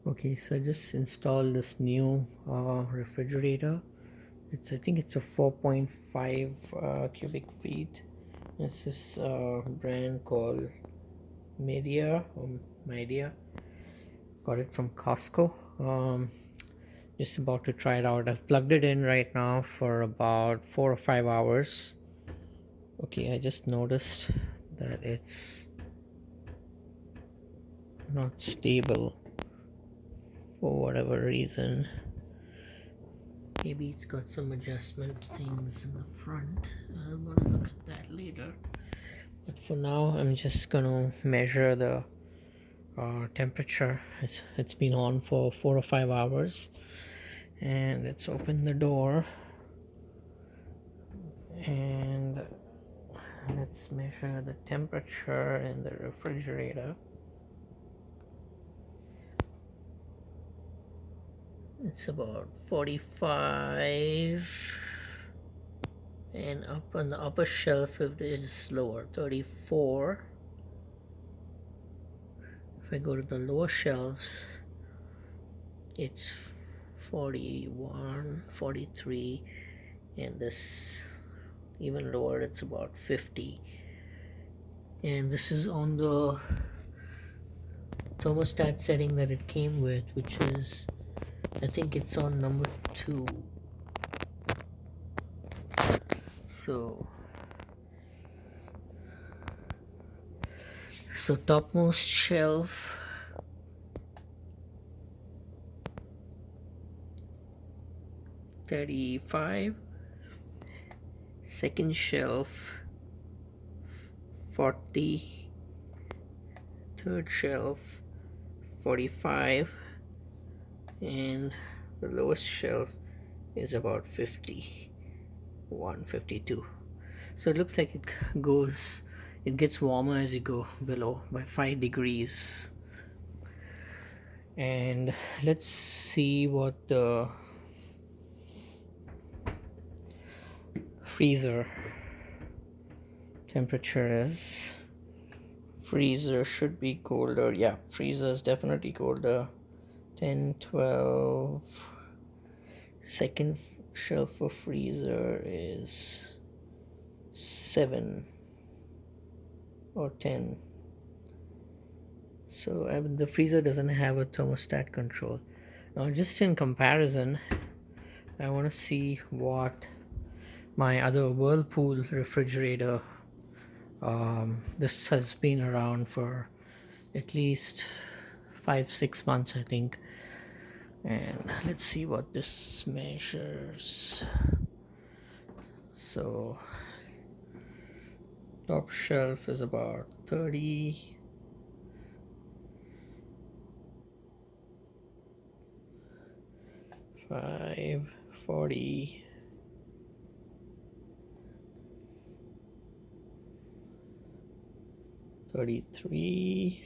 Okay, so I just installed this new refrigerator. I think it's a 4.5 cubic feet. It's this brand called Midea or Midea. Got it from Costco. Just about to try it out. I've plugged it in right now for about 4 or 5 hours. Okay, I just noticed that it's not stable for whatever reason. Maybe it's got some adjustment things in the front. I'm gonna look at that later. But for now, I'm just gonna measure the temperature. It's been on for 4 or 5 hours, and let's open the door and let's measure the temperature in the refrigerator. It's about 45, and up on the upper shelf it is lower, 34. If I go to the lower shelves, it's 41, 43, and this even lower, it's about 50. And this is on the thermostat setting that it came with, which is, I think it's on number 2. So topmost shelf, $35. Second shelf, $40. Third shelf, $45. And the lowest shelf is about 51, 52. So it looks like it gets warmer as you go below by 5 degrees. And let's see what the freezer temperature is. Freezer should be colder. Yeah, freezer is definitely colder. 10, 12. Second shelf for freezer is 7 or 10. So the freezer doesn't have a thermostat control. Now, just in comparison, I want to see what my other Whirlpool refrigerator, this has been around for at least 5-6 months, I think. And let's see what this measures. So top shelf is about 30. $5, $40, $33,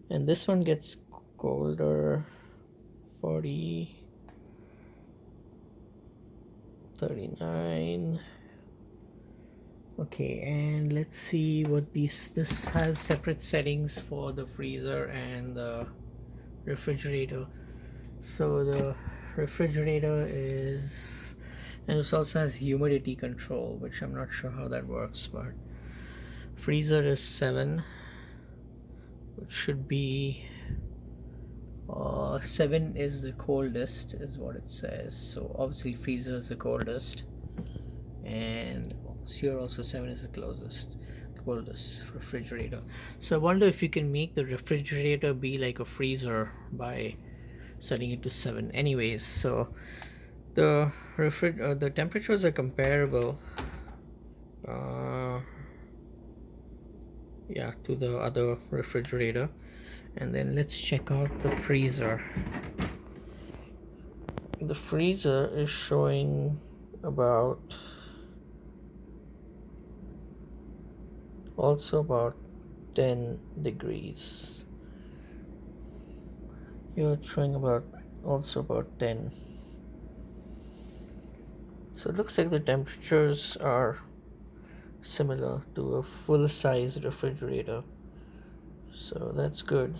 and this one gets colder. 40, 39. Okay, and let's see what this has separate settings for the freezer and the refrigerator. So the refrigerator is, and it also has humidity control, which I'm not sure how that works, but freezer is 7, which should be 7 is the coldest, is what it says. So obviously freezer is the coldest, and here also 7 is the coldest refrigerator. So I wonder if you can make the refrigerator be like a freezer by setting it to 7. Anyways, so the the temperatures are comparable, yeah, to the other refrigerator. And then let's check out the freezer. The freezer is showing about 10 degrees. You're showing about 10. So it looks like the temperatures are similar to a full size refrigerator, so that's good.